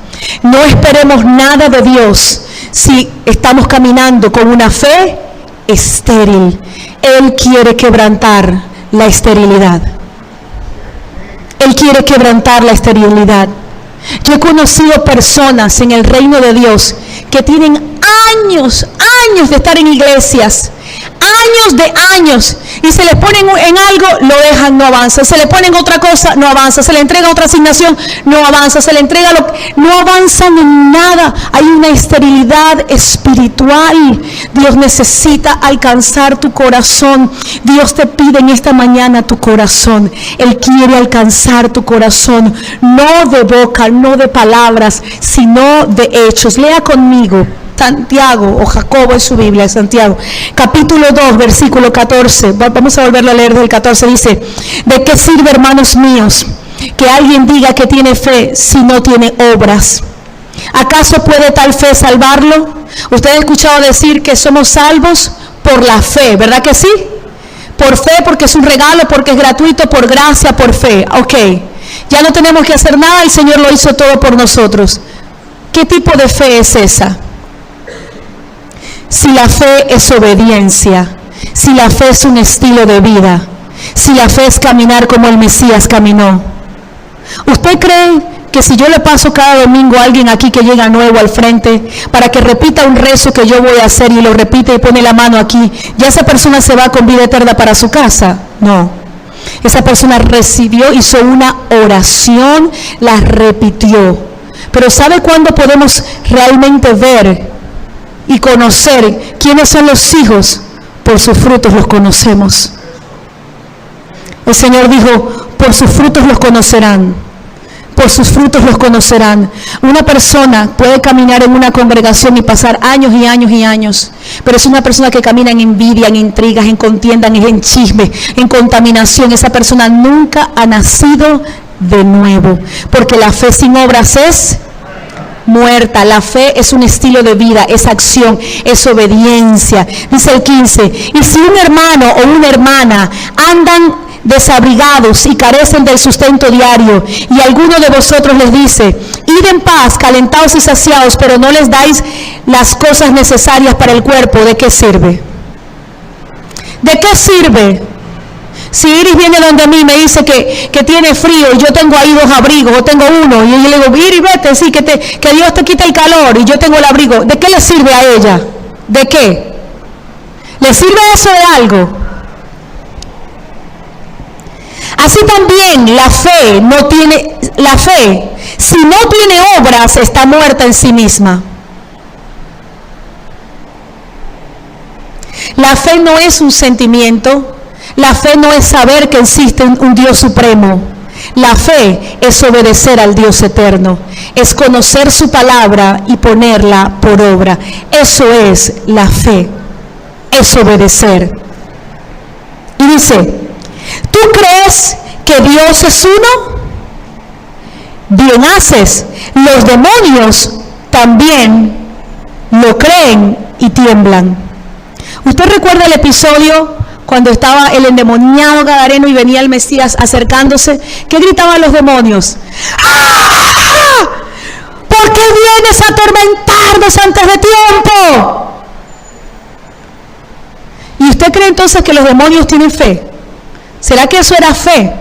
No esperemos nada de Dios si estamos caminando con una fe estéril. Él quiere quebrantar la esterilidad. Él quiere quebrantar la esterilidad. Yo he conocido personas en el reino de Dios que tienen años de estar en iglesias, años, y se les ponen en algo, lo dejan, no avanza. Se le ponen otra cosa, no avanza. Se le entrega otra asignación, no avanza. Se le entrega no avanzan en nada. Hay una esterilidad espiritual. Dios necesita alcanzar tu corazón. Dios te pide en esta mañana tu corazón. Él quiere alcanzar tu corazón, no de boca, no de palabras, sino de hechos. Lea conmigo Santiago o Jacobo en su Biblia, Santiago, capítulo 2, versículo 14. Vamos a volverlo a leer del 14. Dice: ¿de qué sirve, hermanos míos, que alguien diga que tiene fe si no tiene obras? ¿Acaso puede tal fe salvarlo? Usted ha escuchado decir que somos salvos por la fe, ¿verdad que sí? Por fe, porque es un regalo, porque es gratuito, por gracia, por fe. Ok, ya no tenemos que hacer nada, el Señor lo hizo todo por nosotros. ¿Qué tipo de fe es esa? Si la fe es obediencia, si la fe es un estilo de vida, si la fe es caminar como el Mesías caminó. ¿Usted cree que si yo le paso cada domingo a alguien aquí que llega nuevo al frente para que repita un rezo que yo voy a hacer, y lo repite y pone la mano aquí, ya esa persona se va con vida eterna para su casa? No. Esa persona recibió, hizo una oración, la repitió. Pero ¿sabe cuándo podemos realmente ver y conocer quiénes son los hijos? Por sus frutos los conocemos. El Señor dijo, por sus frutos los conocerán. Por sus frutos los conocerán. Una persona puede caminar en una congregación y pasar años y años y años, pero es una persona que camina en envidia, en intrigas, en contiendas, en chisme, en contaminación. Esa persona nunca ha nacido de nuevo, porque la fe sin obras es muerta. La fe es un estilo de vida, es acción, es obediencia. Dice el 15, y si un hermano o una hermana andan desabrigados y carecen del sustento diario, y alguno de vosotros les dice, id en paz, calentaos y saciaos, pero no les dais las cosas necesarias para el cuerpo, ¿de qué sirve? ¿De qué sirve? Si Iris viene donde mí y me dice que tiene frío y yo tengo ahí 2 abrigos, o tengo uno, y yo le digo, Iris, vete, sí, que Dios te quita el calor y yo tengo el abrigo, ¿de qué le sirve a ella? ¿De qué? ¿Le sirve eso de algo? Así también la fe, si no tiene obras, está muerta en sí misma. La fe no es un sentimiento, la fe no es saber que existe un Dios supremo. La fe es obedecer al Dios eterno, es conocer su palabra y ponerla por obra. Eso es la fe, es obedecer. Y dice, ¿tú crees que Dios es uno? Bien haces. Los demonios también lo creen y tiemblan. ¿Usted recuerda el episodio cuando estaba el endemoniado gadareno y venía el Mesías acercándose? ¿Qué gritaban los demonios? ¡Ah! ¿Por qué vienes a atormentarnos antes de tiempo? ¿Y usted cree entonces que los demonios tienen fe? ¿Será que eso era fe?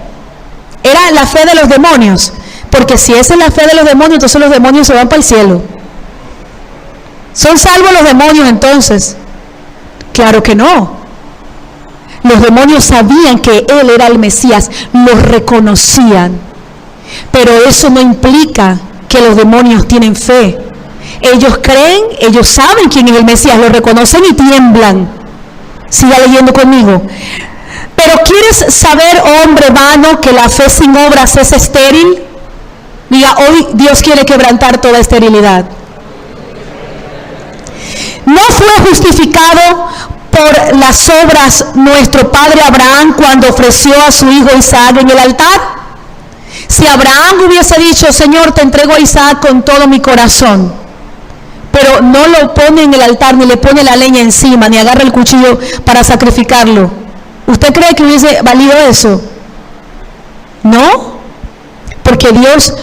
Era la fe de los demonios. Porque si esa es la fe de los demonios, entonces los demonios se van para el cielo. ¿Son salvos los demonios entonces? Claro que no. Los demonios sabían que Él era el Mesías, los reconocían. Pero eso no implica que los demonios tienen fe. Ellos creen, ellos saben quién es el Mesías, lo reconocen y tiemblan. Siga leyendo conmigo. Pero ¿quieres saber, hombre vano, que la fe sin obras es estéril? Diga, hoy Dios quiere quebrantar toda esterilidad. ¿No fue justificado por las obras nuestro padre Abraham cuando ofreció a su hijo Isaac en el altar? Si Abraham hubiese dicho, Señor, te entrego a Isaac con todo mi corazón, pero no lo pone en el altar, ni le pone la leña encima, ni agarra el cuchillo para sacrificarlo, ¿usted cree que hubiese valido eso? No, porque Dios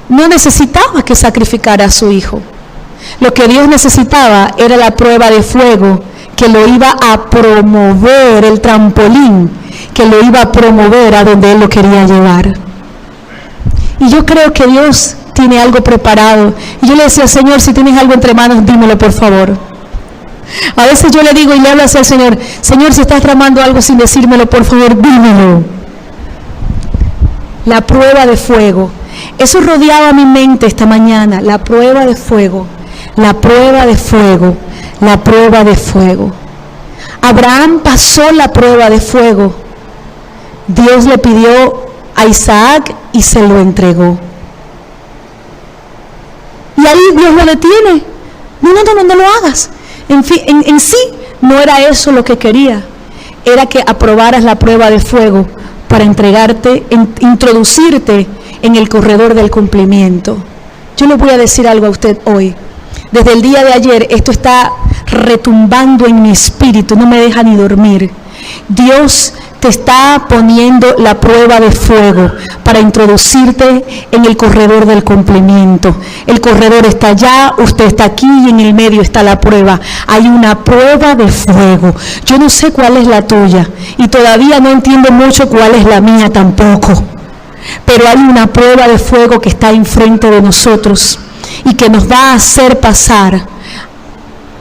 no necesitaba que sacrificara a su hijo. Lo que Dios necesitaba era la prueba de fuego que lo iba a promover, el trampolín que lo iba a promover a donde Él lo quería llevar. Y yo creo que Dios tiene algo preparado. Y yo le decía, Señor, si tienes algo entre manos, dímelo por favor. A veces yo le digo y le hablo hacia el Señor, Señor, si estás tramando algo sin decírmelo, por favor, dímelo. La prueba de fuego. Eso rodeaba mi mente esta mañana, la prueba de fuego, la prueba de fuego, la prueba de fuego. Abraham pasó la prueba de fuego. Dios le pidió a Isaac y se lo entregó. Y ahí Dios lo detiene. No lo hagas. En sí no era eso lo que quería. Era que aprobaras la prueba de fuego para entregarte, introducirte en el corredor del cumplimiento. Yo le voy a decir algo a usted hoy. Desde el día de ayer esto está retumbando en mi espíritu, no me deja ni dormir. Dios te está poniendo la prueba de fuego para introducirte en el corredor del cumplimiento. El corredor está allá, usted está aquí y en el medio está la prueba. Hay una prueba de fuego. Yo no sé cuál es la tuya y todavía no entiendo mucho cuál es la mía tampoco. Pero hay una prueba de fuego que está enfrente de nosotros y que nos va a hacer pasar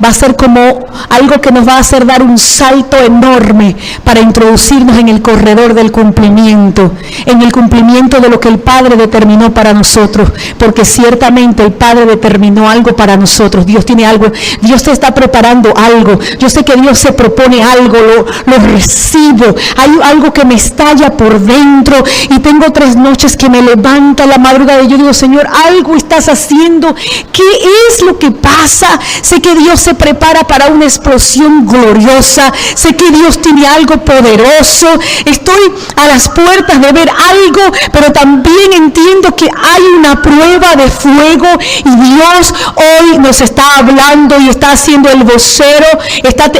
va a ser como algo que nos va a hacer dar un salto enorme para introducirnos en el corredor del cumplimiento, en el cumplimiento de lo que el Padre determinó para nosotros, porque ciertamente el Padre determinó algo para nosotros. Dios tiene algo, Dios te está preparando algo. Yo sé que Dios se propone algo, lo recibo. Hay algo que me estalla por dentro y tengo 3 noches que me levanto a la madrugada y yo digo, Señor, algo estás haciendo. ¿Qué es lo que pasa? Sé que Dios se prepara para una explosión gloriosa. Sé que Dios tiene algo poderoso. Estoy a las puertas de ver algo, pero también entiendo que hay una prueba de fuego y Dios hoy nos está hablando y está haciendo el vocero, está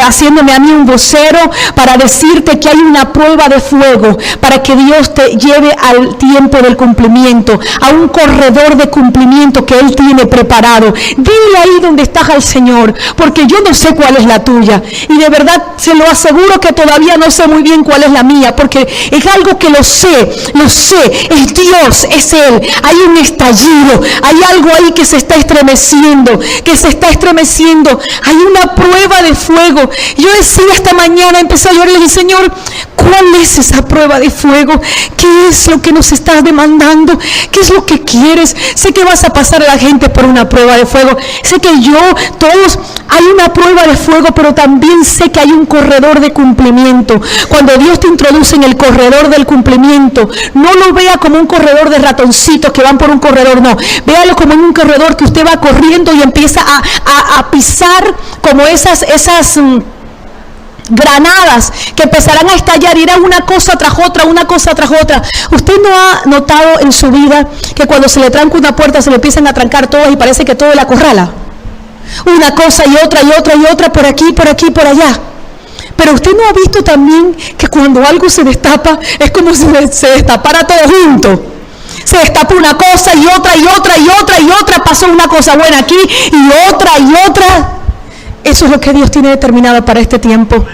haciéndome a mí un vocero para decirte que hay una prueba de fuego para que Dios te lleve al tiempo del cumplimiento, a un corredor de cumplimiento que Él tiene preparado. Dile ahí donde estás al Señor, porque yo no sé cuál es la tuya y de verdad se lo aseguro que todavía no sé muy bien cuál es la mía, porque es algo que lo sé, es Dios, es Él. Hay un estallido, hay algo ahí que se está estremeciendo, hay una prueba de fuego. Yo decía esta mañana, empecé a llorar y le dije, Señor, ¿cuál es esa prueba de fuego? ¿Qué es lo que nos estás demandando? ¿Qué es lo que quieres? Sé que vas a pasar a la gente por una prueba de fuego. Sé que todos, hay una prueba de fuego, pero también sé que hay un corredor de cumplimiento. Cuando Dios te introduce en el corredor del cumplimiento, no lo vea como un corredor de ratoncitos que van por un corredor, no. Véalo como en un corredor que usted va corriendo y empieza a pisar como esas granadas que empezarán a estallar, irá una cosa tras otra. ¿Usted no ha notado en su vida que cuando se le tranca una puerta se le empiezan a trancar todas y parece que todo la acorrala? Una cosa y otra, por aquí, por allá. Pero usted no ha visto también que cuando algo se destapa es como si se destapara todo junto. Se destapa una cosa y otra, pasó una cosa buena aquí y otra. Eso es lo que Dios tiene determinado para este tiempo.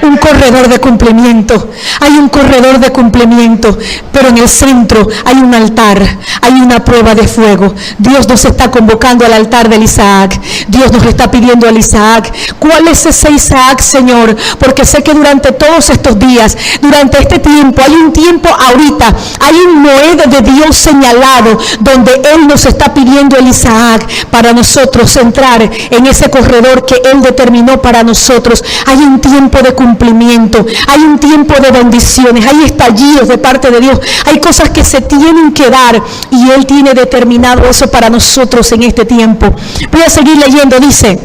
Un corredor de cumplimiento. Hay un corredor de cumplimiento, pero en el centro hay un altar, hay una prueba de fuego. Dios nos está convocando al altar del Isaac. Dios nos está pidiendo al Isaac. ¿Cuál es ese Isaac, Señor? Porque sé que durante todos estos días, durante este tiempo, hay un tiempo ahorita, hay un Noé de Dios señalado, donde Él nos está pidiendo el Isaac para nosotros entrar en ese corredor que Él determinó para nosotros. Hay un tiempo de cumplimiento, hay un tiempo de bendiciones, hay estallidos de parte de Dios, hay cosas que se tienen que dar y Él tiene determinado eso para nosotros en este tiempo. Voy a seguir leyendo, dice,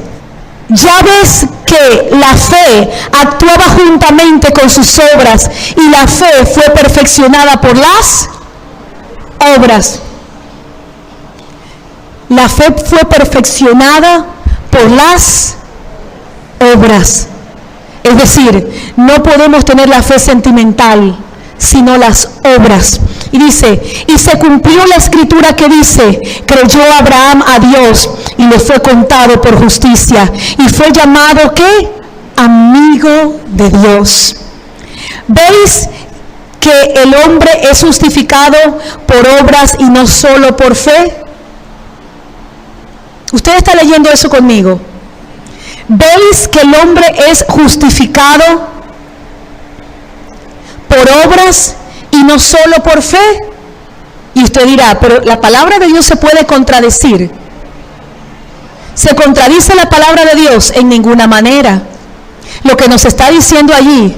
ya ves que la fe actuaba juntamente con sus obras y la fe fue perfeccionada por las obras. La fe fue perfeccionada por las obras. Es decir, no podemos tener la fe sentimental, sino las obras. Y dice, y se cumplió la escritura que dice, creyó Abraham a Dios y le fue contado por justicia. Y fue llamado, ¿qué? Amigo de Dios. ¿Veis que el hombre es justificado por obras y no solo por fe? ¿Usted está leyendo eso conmigo? ¿Veis que el hombre es justificado por obras y no solo por fe? Y usted dirá, pero la palabra de Dios se puede contradecir. ¿Se contradice la palabra de Dios? En ninguna manera. Lo que nos está diciendo allí,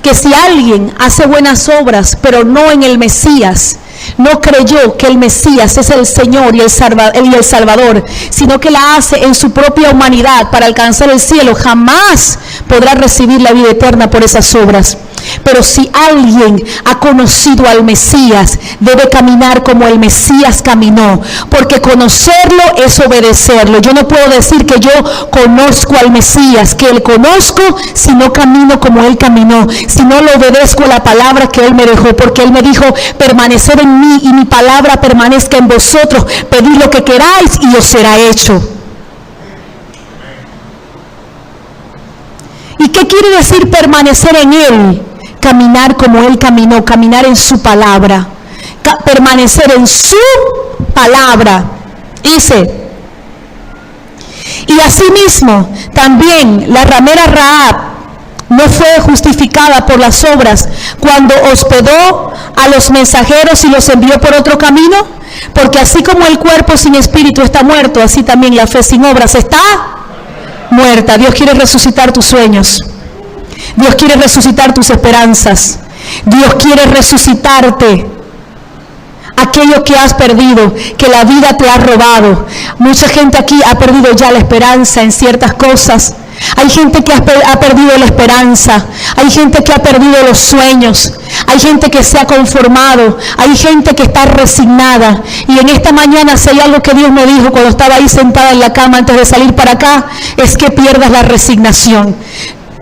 que si alguien hace buenas obras, pero no en el Mesías, no creyó que el Mesías es el Señor y el Salvador, sino que la hace en su propia humanidad para alcanzar el cielo, jamás podrá recibir la vida eterna por esas obras. Pero si alguien ha conocido al Mesías, debe caminar como el Mesías caminó, porque conocerlo es obedecerlo. Yo no puedo decir que yo conozco al Mesías, que Él conozco, si no camino como Él caminó, si no le obedezco a la palabra que Él me dejó, porque Él me dijo, permanecer en mí y mi palabra permanezca en vosotros, pedid lo que queráis y os será hecho. ¿Y qué quiere decir permanecer en Él? Caminar como Él caminó, caminar en su palabra, permanecer en su palabra. Dice, Y asimismo, también la ramera Rahab no fue justificada por las obras cuando hospedó a los mensajeros y los envió por otro camino, porque así como el cuerpo sin espíritu está muerto, así también la fe sin obras está muerta. Dios quiere resucitar tus sueños. Dios quiere resucitar tus esperanzas. Dios quiere resucitarte aquello que has perdido, que la vida te ha robado. Mucha gente aquí ha perdido ya la esperanza en ciertas cosas. Hay gente que ha perdido la esperanza, hay gente que ha perdido los sueños, hay gente que se ha conformado, hay gente que está resignada. Y en esta mañana, si hay algo que Dios me dijo cuando estaba ahí sentada en la cama antes de salir para acá, es que pierdas la resignación.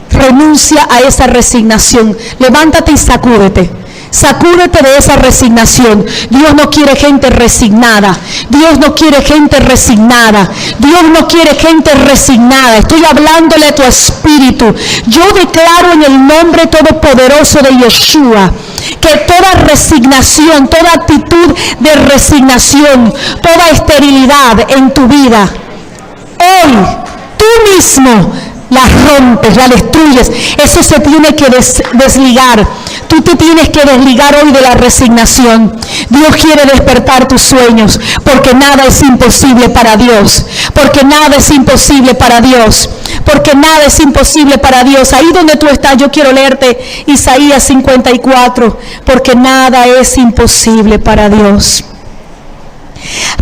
Renuncia a esa resignación, levántate y sacúdete. Sacúdete de esa resignación. Dios no quiere gente resignada. Dios no quiere gente resignada. Dios no quiere gente resignada. Estoy hablándole a tu espíritu. Yo declaro en el nombre todopoderoso de Yeshua que toda resignación, toda actitud de resignación, toda esterilidad en tu vida, hoy tú mismo la rompes, la destruyes. Eso se tiene que desligar. Tú te tienes que desligar hoy de la resignación. Dios quiere despertar tus sueños, porque nada es imposible para Dios. Porque nada es imposible para Dios. Porque nada es imposible para Dios. Ahí donde tú estás, yo quiero leerte Isaías 54. Porque nada es imposible para Dios.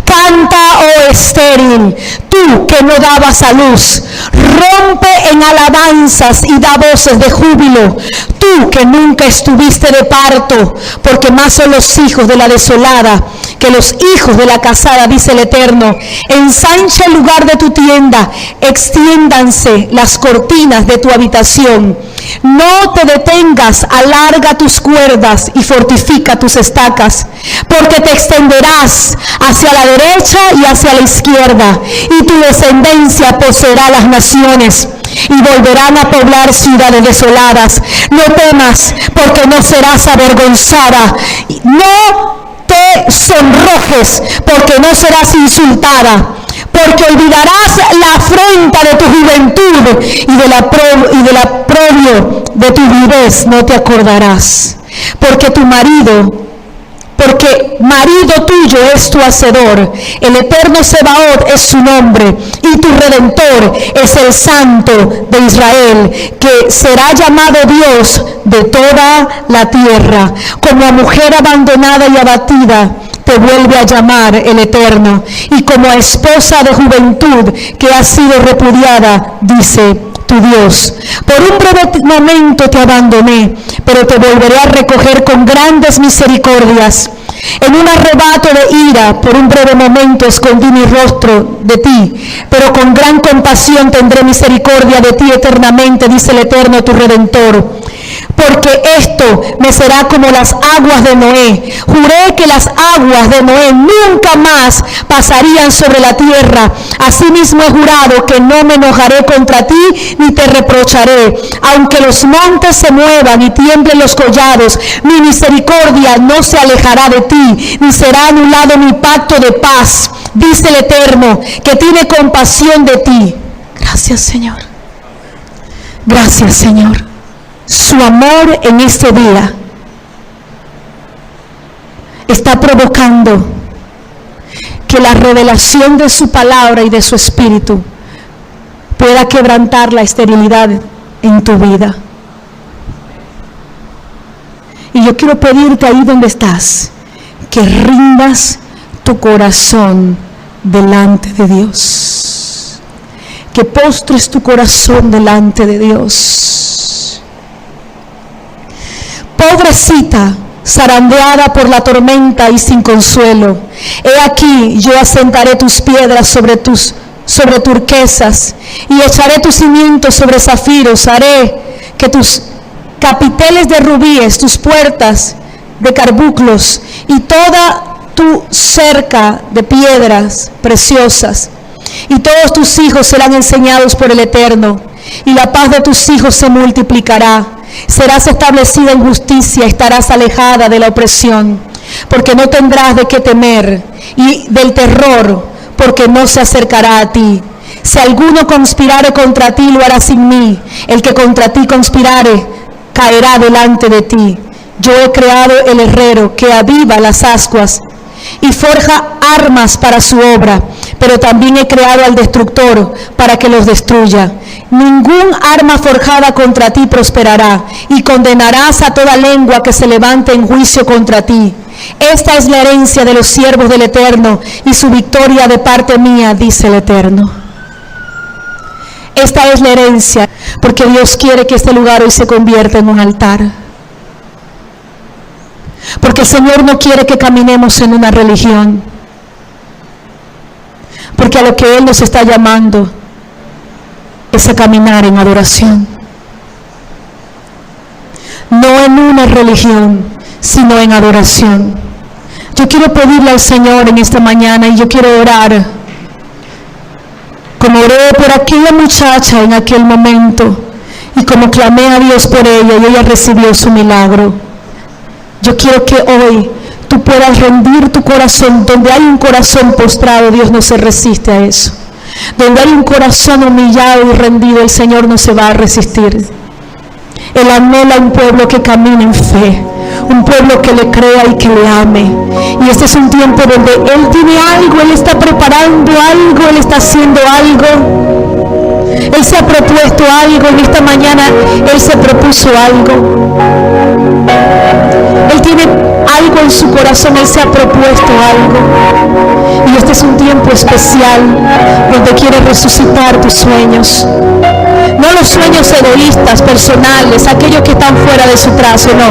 Canta, oh estéril, tú que no dabas a luz, rompe en alabanzas y da voces de júbilo, tú que nunca estuviste de parto, porque más son los hijos de la desolada que los hijos de la casada, dice el Eterno. Ensancha el lugar de tu tienda, extiéndanse las cortinas de tu habitación. No te detengas, alarga tus cuerdas y fortifica tus estacas, porque te extenderás hacia la derecha y hacia la izquierda, y tu descendencia poseerá las naciones, y volverán a poblar ciudades desoladas. No temas, porque no serás avergonzada. No te sonrojes, porque no serás insultada, porque olvidarás la afrenta de tu juventud y del aprobio de tu viudez no te acordarás, porque marido tuyo es tu hacedor, el Eterno Sebaot es su nombre, y tu Redentor es el Santo de Israel, que será llamado Dios de toda la tierra. Como a mujer abandonada y abatida te vuelve a llamar el Eterno, y como a esposa de juventud que ha sido repudiada, dice tu Dios. Por un breve momento te abandoné, pero te volveré a recoger con grandes misericordias. En un arrebato de ira, por un breve momento escondí mi rostro de ti, pero con gran compasión tendré misericordia de ti eternamente, dice el Eterno, tu Redentor. Porque esto me será como las aguas de Noé. Juré que las aguas de Noé nunca más pasarían sobre la tierra. Asimismo he jurado que no me enojaré contra ti ni te reprocharé. Aunque los montes se muevan y tiemblen los collados, mi misericordia no se alejará de ti, ni será anulado mi pacto de paz, dice el Eterno, que tiene compasión de ti. Gracias, Señor. Gracias, Señor. Su amor en este día está provocando que la revelación de su palabra y de su espíritu pueda quebrantar la esterilidad en tu vida. Y yo quiero pedirte ahí donde estás, que rindas tu corazón delante de Dios. Que postres tu corazón delante de Dios. Pobrecita, zarandeada por la tormenta y sin consuelo, he aquí yo asentaré tus piedras sobre turquesas y echaré tus cimientos sobre zafiros. Haré que tus capiteles de rubíes, tus puertas de carbunclos y toda tu cerca de piedras preciosas. Y todos tus hijos serán enseñados por el Eterno, y la paz de tus hijos se multiplicará. Serás establecida en justicia, estarás alejada de la opresión, porque no tendrás de qué temer, y del terror, porque no se acercará a ti. Si alguno conspirare contra ti, lo hará sin mí. El que contra ti conspirare, caerá delante de ti. Yo he creado el herrero que aviva las ascuas y forja armas para su obra, pero también he creado al destructor para que los destruya. Ningún arma forjada contra ti prosperará, y condenarás a toda lengua que se levante en juicio contra ti. Esta es la herencia de los siervos del Eterno, y su victoria de parte mía, dice el Eterno. Esta es la herencia, porque Dios quiere que este lugar hoy se convierta en un altar. Porque el Señor no quiere que caminemos en una religión. Porque a lo que Él nos está llamando es a caminar en adoración. No en una religión, sino en adoración. Yo quiero pedirle al Señor en esta mañana, y yo quiero orar como oré por aquella muchacha en aquel momento, y como clamé a Dios por ella, y ella recibió su milagro. Yo quiero que hoy tú puedas rendir tu corazón. Donde hay un corazón postrado, Dios no se resiste a eso. Donde hay un corazón humillado y rendido, el Señor no se va a resistir. Él anhela un pueblo que camine en fe, un pueblo que le crea y que le ame. Y este es un tiempo donde Él tiene algo, Él está preparando algo, Él está haciendo algo. Él se ha propuesto algo. En esta mañana Él se propuso algo. Él tiene algo en su corazón, Él se ha propuesto algo. Y este es un tiempo especial donde quiere resucitar tus sueños. No los sueños egoístas, personales, aquellos que están fuera de su trazo, no.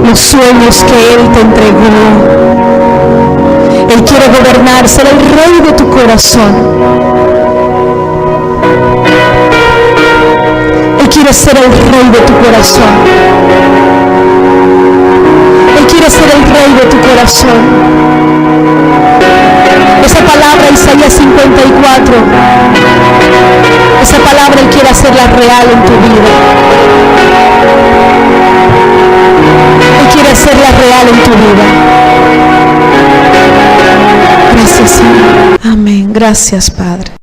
Los sueños que Él te entregó. Él quiere gobernar, ser el rey de tu corazón. Él quiere ser el rey de tu corazón. Él quiere ser el rey de tu corazón. Esa palabra, Isaías 54, esa palabra Él quiere hacerla real en tu vida. Él quiere hacerla real en tu vida. Gracias, Señor. Amén. Gracias, Padre.